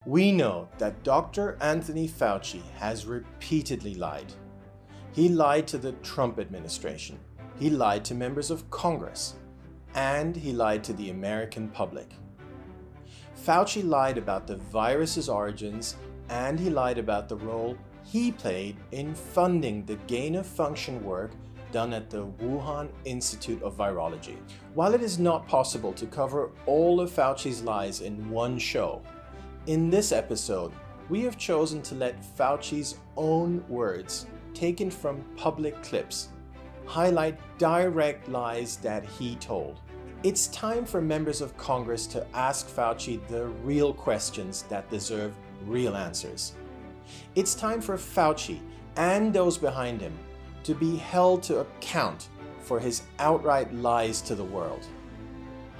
We know that Dr. Anthony Fauci has repeatedly lied. He lied to the Trump administration, he lied to members of Congress, and he lied to the American public. Fauci lied about the virus's origins, and he lied about the role he played in funding the gain-of-function work done at the Wuhan Institute of Virology. While it is not possible to cover all of Fauci's lies in one show, in this episode, we have chosen to let Fauci's own words, taken from public clips, highlight direct lies that he told. It's time for members of Congress to ask Fauci the real questions that deserve real answers. It's time for Fauci and those behind him to be held to account for his outright lies to the world.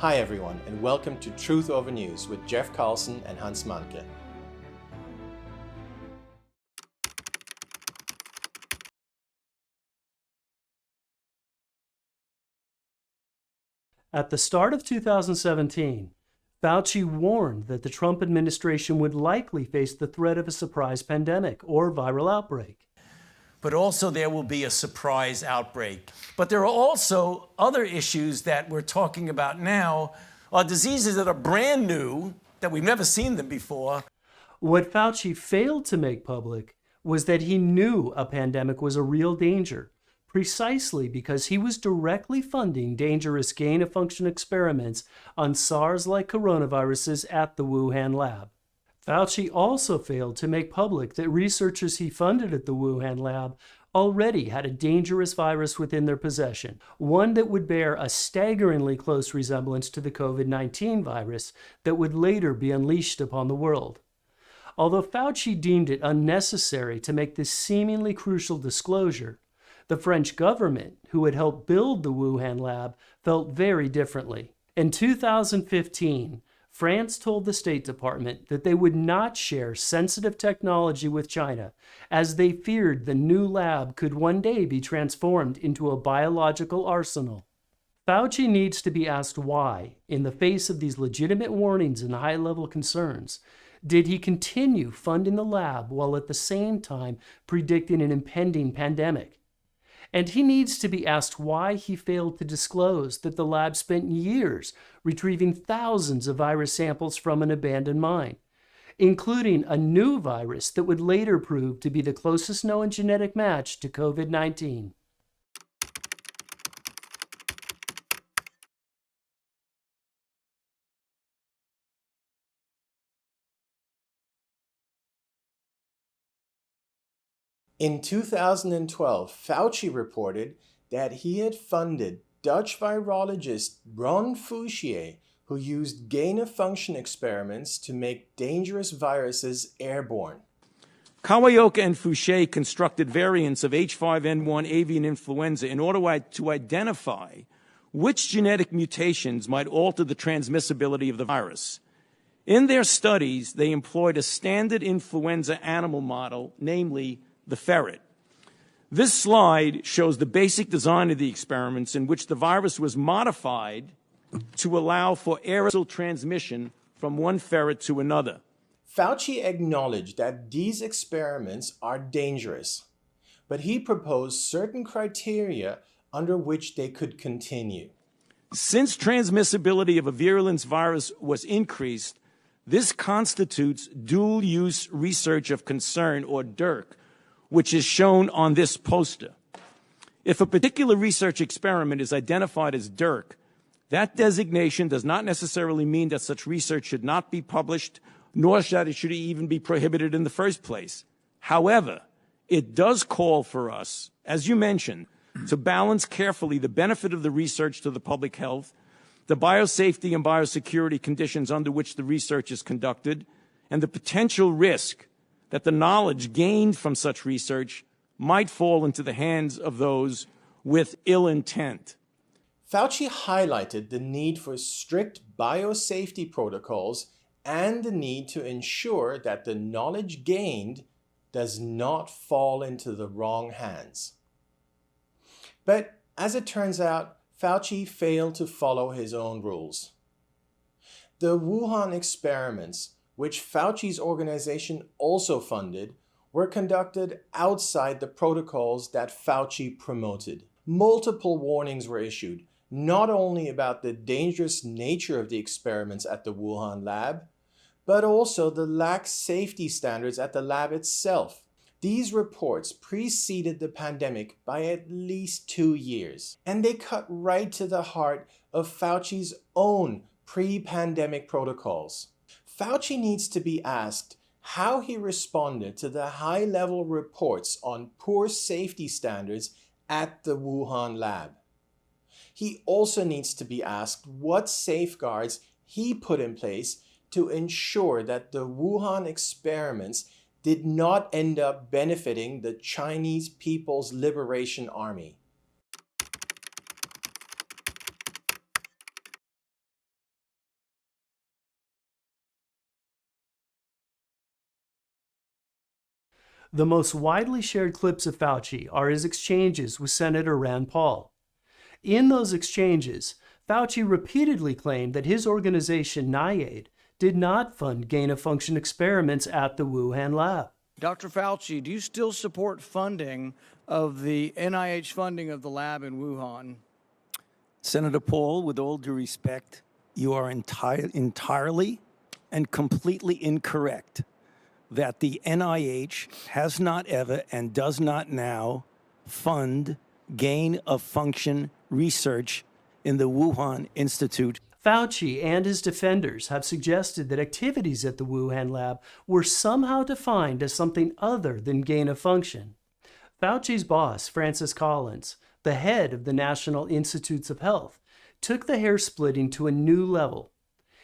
Hi everyone, and welcome to Truth Over News with Jeff Carlson and Hans Manke. At the start of 2017, Fauci warned that the Trump administration would likely face the threat of a surprise pandemic or viral outbreak. But also there will be a surprise outbreak. But there are also other issues that we're talking about now, are diseases that are brand new, that we've never seen them before. What Fauci failed to make public was that he knew a pandemic was a real danger, precisely because he was directly funding dangerous gain-of-function experiments on SARS-like coronaviruses at the Wuhan lab. Fauci also failed to make public that researchers he funded at the Wuhan lab already had a dangerous virus within their possession, one that would bear a staggeringly close resemblance to the COVID-19 virus that would later be unleashed upon the world. Although Fauci deemed it unnecessary to make this seemingly crucial disclosure, the French government, who had helped build the Wuhan lab, felt very differently. In 2015, France told the State Department that they would not share sensitive technology with China, as they feared the new lab could one day be transformed into a biological arsenal. Fauci needs to be asked why, in the face of these legitimate warnings and high-level concerns, did he continue funding the lab while at the same time predicting an impending pandemic? And he needs to be asked why he failed to disclose that the lab spent years retrieving thousands of virus samples from an abandoned mine, including a new virus that would later prove to be the closest known genetic match to COVID-19. In 2012, Fauci reported that he had funded Dutch virologist Ron Fauci, who used gain-of-function experiments to make dangerous viruses airborne. Kawaoka and Fauci constructed variants of H5N1 avian influenza in order to identify which genetic mutations might alter the transmissibility of the virus. In their studies, they employed a standard influenza animal model, namely the ferret. This slide shows the basic design of the experiments in which the virus was modified to allow for aerosol transmission from one ferret to another. Fauci acknowledged that these experiments are dangerous, but he proposed certain criteria under which they could continue. Since transmissibility of a virulence virus was increased, this constitutes dual-use research of concern, or DURC, which is shown on this poster. If a particular research experiment is identified as DURC, that designation does not necessarily mean that such research should not be published, nor that it should even be prohibited in the first place. However, it does call for us, as you mentioned, to balance carefully the benefit of the research to the public health, the biosafety and biosecurity conditions under which the research is conducted, and the potential risk that the knowledge gained from such research might fall into the hands of those with ill intent. Fauci highlighted the need for strict biosafety protocols and the need to ensure that the knowledge gained does not fall into the wrong hands. But as it turns out, Fauci failed to follow his own rules. The Wuhan experiments which Fauci's organization also funded, were conducted outside the protocols that Fauci promoted. Multiple warnings were issued, not only about the dangerous nature of the experiments at the Wuhan lab, but also the lax safety standards at the lab itself. These reports preceded the pandemic by at least 2 years, and they cut right to the heart of Fauci's own pre-pandemic protocols. Fauci needs to be asked how he responded to the high-level reports on poor safety standards at the Wuhan lab. He also needs to be asked what safeguards he put in place to ensure that the Wuhan experiments did not end up benefiting the Chinese People's Liberation Army. The most widely shared clips of Fauci are his exchanges with Senator Rand Paul. In those exchanges, Fauci repeatedly claimed that his organization, NIAID, did not fund gain-of-function experiments at the Wuhan lab. Dr. Fauci, do you still support funding of the NIH funding of the lab in Wuhan? Senator Paul, with all due respect, you are entirely and completely incorrect that the NIH has not ever and does not now fund gain-of-function research in the Wuhan Institute. Fauci and his defenders have suggested that activities at the Wuhan lab were somehow defined as something other than gain-of-function. Fauci's boss, Francis Collins, the head of the National Institutes of Health, took the hair splitting to a new level.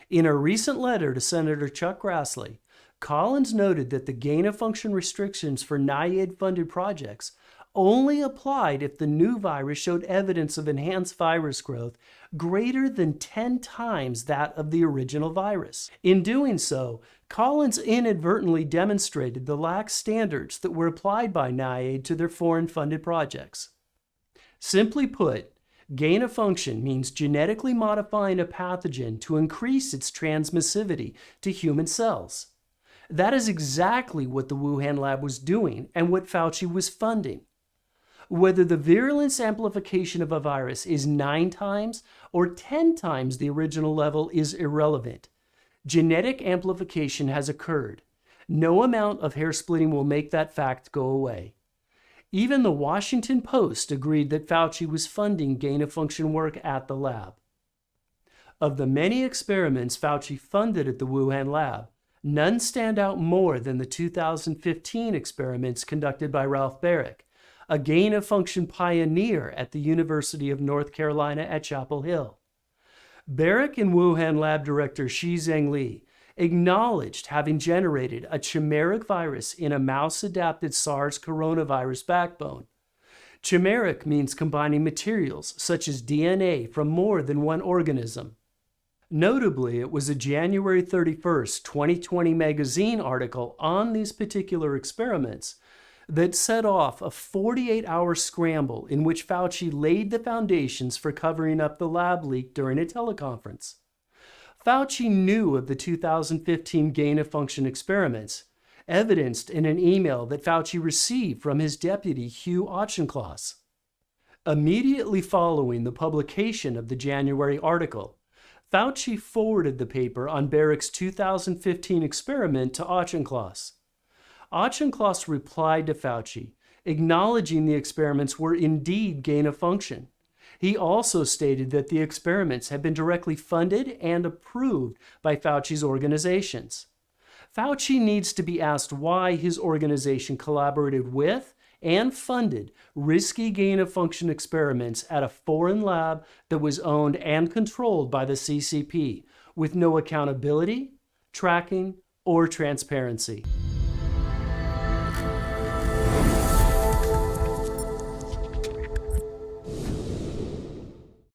In a recent letter to Senator Chuck Grassley, Collins noted that the gain-of-function restrictions for NIAID-funded projects only applied if the new virus showed evidence of enhanced virus growth greater than 10 times that of the original virus. In doing so, Collins inadvertently demonstrated the lax standards that were applied by NIAID to their foreign-funded projects. Simply put, gain-of-function means genetically modifying a pathogen to increase its transmissivity to human cells. That is exactly what the Wuhan lab was doing and what Fauci was funding. Whether the virulence amplification of a virus is 9 times or 10 times the original level is irrelevant. Genetic amplification has occurred. No amount of hair splitting will make that fact go away. Even the Washington Post agreed that Fauci was funding gain-of-function work at the lab. Of the many experiments Fauci funded at the Wuhan lab, none stand out more than the 2015 experiments conducted by Ralph Baric, a gain-of-function pioneer at the University of North Carolina at Chapel Hill. Baric and Wuhan lab director Shi Zhengli acknowledged having generated a chimeric virus in a mouse-adapted SARS coronavirus backbone. Chimeric means combining materials such as DNA from more than one organism. Notably, it was a January 31st, 2020 magazine article on these particular experiments that set off a 48-hour scramble in which Fauci laid the foundations for covering up the lab leak during a teleconference. Fauci knew of the 2015 gain-of-function experiments, evidenced in an email that Fauci received from his deputy Hugh Auchincloss. Immediately following the publication of the January article, Fauci forwarded the paper on Baric's 2015 experiment to Auchincloss. Auchincloss replied to Fauci, acknowledging the experiments were indeed gain-of-function. He also stated that the experiments had been directly funded and approved by Fauci's organizations. Fauci needs to be asked why his organization collaborated with and funded risky gain-of-function experiments at a foreign lab that was owned and controlled by the CCP, with no accountability, tracking, or transparency.